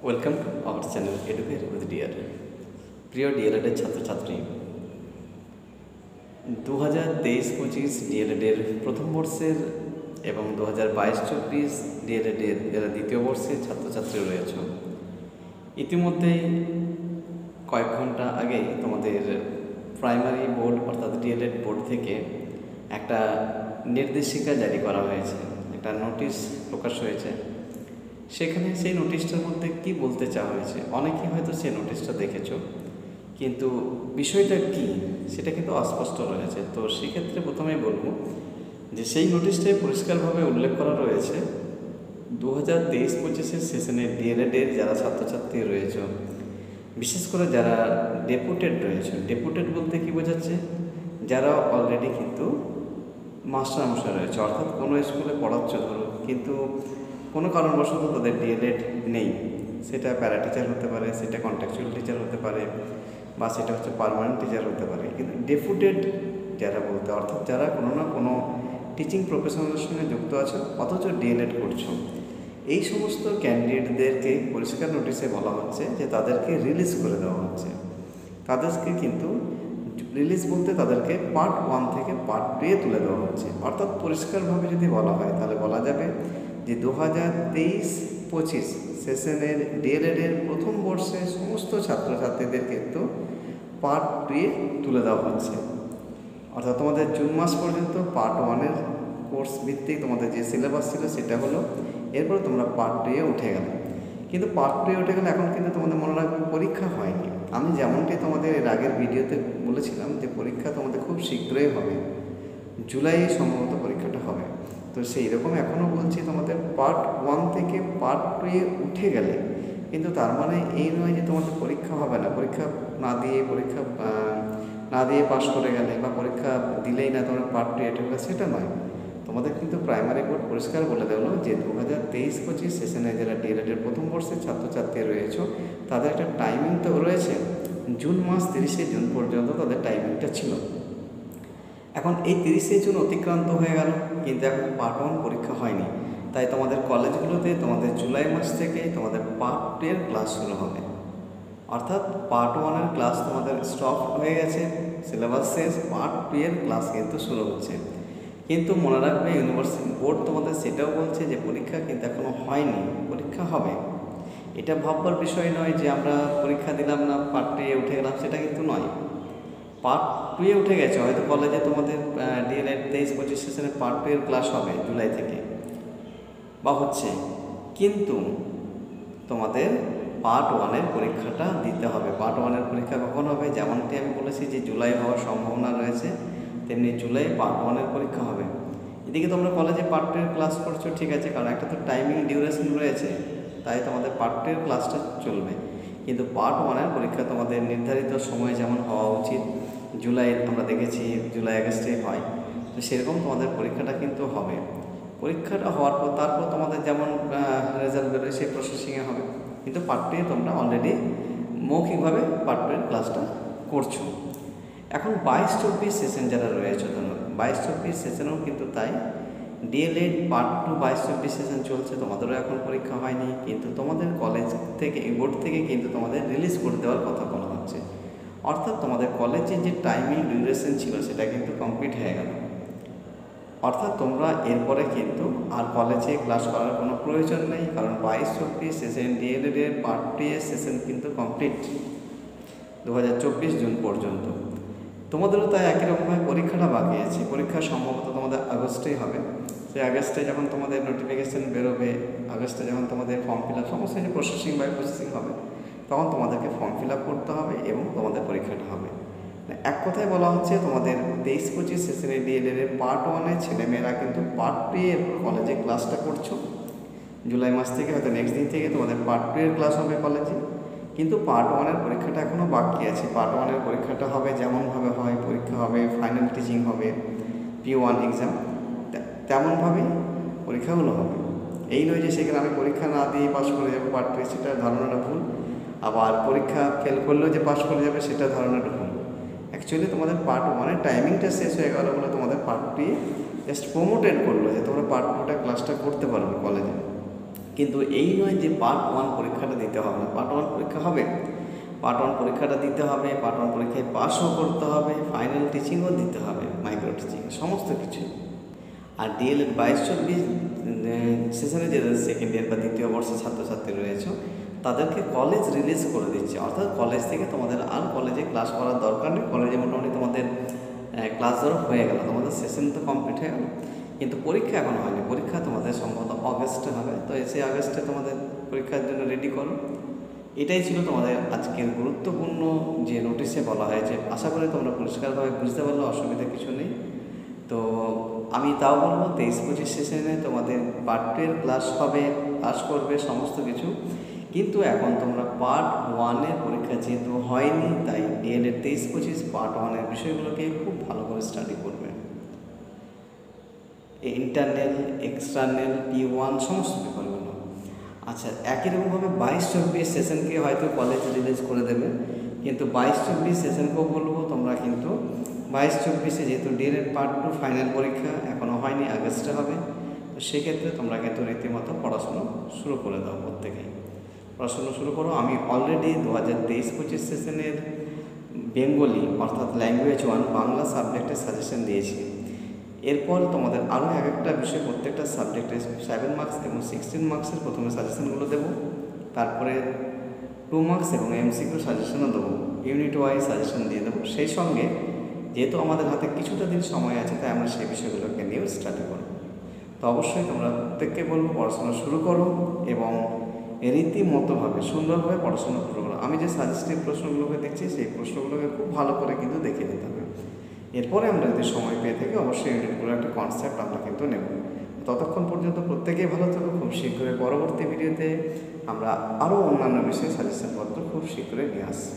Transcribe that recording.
Welcome to our channel educate with dear. প্রিয় ডিএলএডের ছাত্রছাত্রী, 2023-25 ডিএলএডের প্রথম বর্ষের এবং 2022-24 ডিএলএডের যারা দ্বিতীয় বর্ষের ছাত্রছাত্রী রয়েছে, ইতিমধ্যেই কয়েক ঘন্টা আগেই তোমাদের প্রাইমারি বোর্ড অর্থাৎ ডিএলএড বোর্ড থেকে একটা নির্দেশিকা জারি করা হয়েছে, একটা নোটিশ প্রকাশ হয়েছে। সেখানে সেই নোটিশটার মধ্যে কি বলতে চাওয়া হয়েছে, অনেকেই হয়তো সেই নোটিশটা দেখেছো, কিন্তু বিষয়টা কি সেটা কিন্তু অস্পষ্ট রয়েছে। তো সেক্ষেত্রে প্রথমেই বলবো যে সেই নোটিশটায় পরিষ্কারভাবে উল্লেখ করা রয়েছে 2023-25 সেশনের ডিএলএডের যারা ছাত্রছাত্রী রয়েছে, বিশেষ করে যারা ডেপুটেড রয়েছে। ডেপুটেড বলতে কি বোঝাচ্ছে? যারা অলরেডি কিন্তু মাস্টারমশাই রয়েছে, অর্থাৎ কোনো স্কুলে পড়াচ্ছে ধরো, কিন্তু কোনো কারণবশত তাদের ডিএলএড নেই। সেটা প্যারা টিচার হতে পারে, সেটা কন্ট্রাকচুয়াল টিচার হতে পারে, বা সেটা হচ্ছে পার্মানেন্ট টিচার হতে পারে। কিন্তু ডেপুটেড যারা বলতে অর্থাৎ যারা কোনো না কোনো টিচিং প্রফেশনের সঙ্গে যুক্ত আছে অথচ ডিএলএড করছো, এই সমস্ত ক্যান্ডিডেটদেরকে পরিষ্কার নোটিশে বলা হচ্ছে যে তাদেরকে রিলিজ করে দেওয়া হচ্ছে। তাদেরকে কিন্তু রিলিজ বলতে তাদেরকে পার্ট 1 থেকে পার্ট 2 তুলে দেওয়া হচ্ছে। অর্থাৎ পরিষ্কারভাবে যদি বলা হয় তাহলে বলা যাবে যে 2023-25 সেশনের ডিএলএডের প্রথম বর্ষে সমস্ত ছাত্রছাত্রীদের কিন্তু পার্ট 2 তুলে দেওয়া হচ্ছে। অর্থাৎ তোমাদের জুন মাস পর্যন্ত পার্ট 1-এর কোর্স ভিত্তিক তোমাদের যে সিলেবাস ছিল সেটা হলো, এরপর তোমরা পার্ট 2-এ উঠে গেলে। কিন্তু পার্ট 2-এ উঠে গেলে এখন কিন্তু তোমাদের মনে রাখবে পরীক্ষা হয়নি। আমি যেমনটি তোমাদের এর আগের ভিডিওতে বলেছিলাম যে পরীক্ষা তোমাদের খুব শীঘ্রই হবে, জুলাইয়ে সম্ভবত পরীক্ষাটা হবে। তো সেই রকম এখনও বলছি তোমাদের পার্ট 1 থেকে পার্ট 2-এ উঠে গেলে কিন্তু তার মানে এই নয় যে তোমাদের পরীক্ষা হবে না। পরীক্ষা না দিয়ে পাশ করে গেলে বা পরীক্ষা দিলেই না তোমরা পার্ট 2 উঠে গেলে সেটা নয়। তোমাদের কিন্তু প্রাইমারি বোর্ড পরিষ্কার বলে দেওয়া যে 2023-25 সেশনে যারা ডিএলএডের প্রথম বর্ষের ছাত্রছাত্রী রয়েছে তাদের একটা টাইমিং তো রয়েছে, জুন মাস 30শে জুন পর্যন্ত তাদের টাইমিংটা ছিল। এখন এই 30শে জুন অতিক্রান্ত হয়ে গেল, কিন্তু এখন পার্ট 1 পরীক্ষা হয়নি। তাই তোমাদের কলেজগুলোতে তোমাদের জুলাই মাস থেকে তোমাদের পার্ট 2-এর ক্লাস শুরু হবে। অর্থাৎ পার্ট 1-এর ক্লাস তোমাদের স্টপ হয়ে গেছে, সিলেবাস শেষ, পার্ট 2-এর ক্লাস কিন্তু শুরু হচ্ছে। কিন্তু মনে রাখবে ইউনিভার্সিটি বোর্ড তোমাদের সেটাও বলছে যে পরীক্ষা কিন্তু এখনও হয়নি, পরীক্ষা হবে। এটা ভাববার বিষয় নয় যে আমরা পরীক্ষা দিলাম না, পার্ট 2-এ উঠে গেলাম, সেটা কিন্তু নয়। পার্ট 2-এ উঠে গেছে, হয়তো কলেজে তোমাদের ডিএলএড 23-25 সেশনে পার্ট 2-এর ক্লাস হবে জুলাই থেকে বা হচ্ছে, কিন্তু তোমাদের পার্ট 1-এর পরীক্ষাটা দিতে হবে। পার্ট 1-এর পরীক্ষা কখন হবে? যেমনটি আমি বলেছি যে জুলাই হওয়ার সম্ভাবনা রয়েছে, তেমনি জুলাই পার্ট 1-এর পরীক্ষা হবে। এদিকে তোমরা কলেজে পার্ট 2-এর ক্লাস করছো, ঠিক আছে, কারণ একটা তো টাইমিং ডিউরেশন রয়েছে, তাই তোমাদের পার্ট 2-এর ক্লাসটা চলবে। কিন্তু পার্ট 1-এর পরীক্ষা তোমাদের নির্ধারিত সময় যেমন হওয়া উচিত, জুলাই আমরা দেখেছি জুলাই আগস্টে হয়, তো সেরকম তোমাদের পরীক্ষাটা কিন্তু হবে। পরীক্ষাটা হওয়ার পর তারপর তোমাদের যেমন রেজাল্ট বেরোয় সেই প্রসেসিংয়ে হবে। কিন্তু পার্ট 2-এ তোমরা অলরেডি মৌখিকভাবে পার্ট 2-এর ক্লাসটা করছো। এখন 22-24 সেশন যারা রয়েছে, ধরুন 22-24 সেশনেও কিন্তু তাই ডিএলএড পার্ট 2 22-24 সেশন চলছে, তোমাদেরও এখন পরীক্ষা হয়নি, কিন্তু তোমাদের কলেজ থেকে বোর্ড থেকে কিন্তু তোমাদের রিলিজ করে দেওয়ার কথা বলা হচ্ছে। অর্থাৎ তোমাদের কলেজের যে টাইমিং ডিউরেশন ছিল সেটা কিন্তু কমপ্লিট হয়ে গেল। অর্থাৎ তোমরা এরপরে কিন্তু আর কলেজে ক্লাস করার কোনো প্রয়োজন নেই, কারণ 22-24 সেশন ডিএলএডের পার্ট 2 সেশন কিন্তু কমপ্লিট 2024 জুন পর্যন্ত। তোমাদেরও তাই একই রকমভাবে পরীক্ষাটা বাকি আছে। পরীক্ষা সম্ভবত তোমাদের আগস্টেই হবে। সেই আগস্টে যখন তোমাদের নোটিফিকেশান বেরোবে, আগস্টে যখন তোমাদের ফর্ম ফিল আপ সমস্ত কিছু প্রসেসিং হবে, তখন তোমাদেরকে ফর্ম ফিল আপ করতে হবে এবং তোমাদের পরীক্ষাটা হবে। এক কথায় বলা হচ্ছে তোমাদের 23-25 সেশনের ডিএলএডের পার্ট 1-এর ছেলেমেয়েরা কিন্তু পার্ট 2-এর কলেজে ক্লাসটা করছো। জুলাই মাস থেকে হয়তো নেক্সট দিন থেকে তোমাদের পার্ট 2-এর ক্লাস হবে কলেজে, কিন্তু পার্ট 1-এর পরীক্ষাটা এখনও বাকি আছে। পার্ট 1-এর পরীক্ষাটা হবে যেমনভাবে হয়, পরীক্ষা হবে, ফাইনাল টিচিং হবে, P1 এক্সাম, তেমনভাবেই পরীক্ষাগুলো হবে। এই নয় যে সেখানে আমি পরীক্ষা না দিয়ে পাস করে যাবো পার্ট 2, সেটা ধারণাটা ভুল। আবার পরীক্ষা ফেল করলেও যে পাস করে যাবে সেটা ধারণাটা ভুল। অ্যাকচুয়ালি তোমাদের পার্ট 1-এর টাইমিংটা শেষ হয়ে গেল বলে তোমাদের পার্ট 2 জাস্ট প্রমোটেড করলো যে তোমরা পার্ট 2-টা ক্লাসটা করতে পারবে কলেজে। কিন্তু এই নয় যে পার্ট 1 পরীক্ষাটা দিতে হবে না। পার্ট 1 পরীক্ষা হবে, পার্ট 1 পরীক্ষাটা দিতে হবে, পার্ট 1 পরীক্ষায় পাসও করতে হবে, ফাইনাল টিচিংও দিতে হবে, মাইক্রো টিচিং সমস্ত কিছু। আর ডিএলএড 22-24 সেশনে যে সেকেন্ড ইয়ার বা দ্বিতীয় বর্ষের ছাত্রছাত্রী রয়েছে তাদেরকে কলেজ রিলিজ করে দিচ্ছে, অর্থাৎ কলেজ থেকে তোমাদের আর কলেজে ক্লাস করার দরকার নেই। কলেজে মোটামুটি তোমাদের ক্লাস ধরো হয়ে গেল, তোমাদের সেশন তো কমপ্লিট হয়ে গেল, কিন্তু পরীক্ষা এখন হয়নি। পরীক্ষা তোমাদের সম্ভবত অগস্টে হবে, তো এসে আগস্টে তোমাদের পরীক্ষার জন্য রেডি করো। এটাই ছিল তোমাদের আজকের গুরুত্বপূর্ণ যে নোটিশে বলা হয়েছে। আশা করি তোমরা পরিষ্কারভাবে বুঝতে পারলে, অসুবিধা কিছু নেই। তো আমি তাও বলবো 23-25 সেশনে তোমাদের পার্ট 2 এর ক্লাস হবে, পাস করবে সমস্ত কিছু, কিন্তু এখন তোমরা পার্ট 1 পরীক্ষা যেহেতু হয়নি, তাই ডিএলএড 23-25 পার্ট 1 বিষয়গুলোকে খুব ভালো করে স্টাডি করবে। ইন্টারনাল, এক্সটার্নাল, P1 সমস্ত পেপারগুলো। আচ্ছা, একই রকমভাবে 22-24 সেশনকে হয়তো কলেজ রিলিজ করে দেবে, কিন্তু 22-24 সেশনকেও বলবো তোমরা কিন্তু 22-24 যেহেতু ডিএলএড পার্ট 2 ফাইনাল পরীক্ষা এখনও হয়নি, আগস্টে হবে, তো সেক্ষেত্রে তোমরা কিন্তু রীতিমতো পড়াশুনো শুরু করে দাও, প্রত্যেকেই পড়াশুনো শুরু করো। আমি অলরেডি 2023-25 সেশনের বেঙ্গলি অর্থাৎ ল্যাঙ্গুয়েজ 1 বাংলা সাবজেক্টের সাজেশন দিয়েছি। এরপর তোমাদের আরও এক একটা বিষয়, প্রত্যেকটা সাবজেক্টে 7 মার্কস এবং 16 মার্কসের প্রথমে সাজেশনগুলো দেবো, তারপরে 2 মার্কস এবং এমসিকিউ সাজেশনও দেবো, ইউনিট ওয়াইজ সাজেশন দিয়ে দেবো। সেই সঙ্গে যেহেতু আমাদের হাতে কিছুটা দিন সময় আছে, তাই আমরা সেই বিষয়গুলোকে নিয়েও স্টাডি করব। তো অবশ্যই তোমরা প্রত্যেককে বলবো পড়াশোনা শুরু করো এবং রীতিমতোভাবে সুন্দরভাবে পড়াশোনা শুরু করো। আমি যে সাজেস্টিভ প্রশ্নগুলোকে দেখছি সেই প্রশ্নগুলোকে খুব ভালো করে কিন্তু দেখে নিতে হবে। এরপরে আমরা যদি সময় পেয়ে থাকি অবশ্যই ইউনিটগুলো একটা কনসেপ্ট আমরা কিন্তু নেব। ততক্ষণ পর্যন্ত প্রত্যেকেই ভালো থাকো। খুব শীঘ্রই পরবর্তী ভিডিওতে আমরা আরও অন্যান্য বিষয়ে সাজেশনপত্র খুব শীঘ্রই নিয়ে আসছি।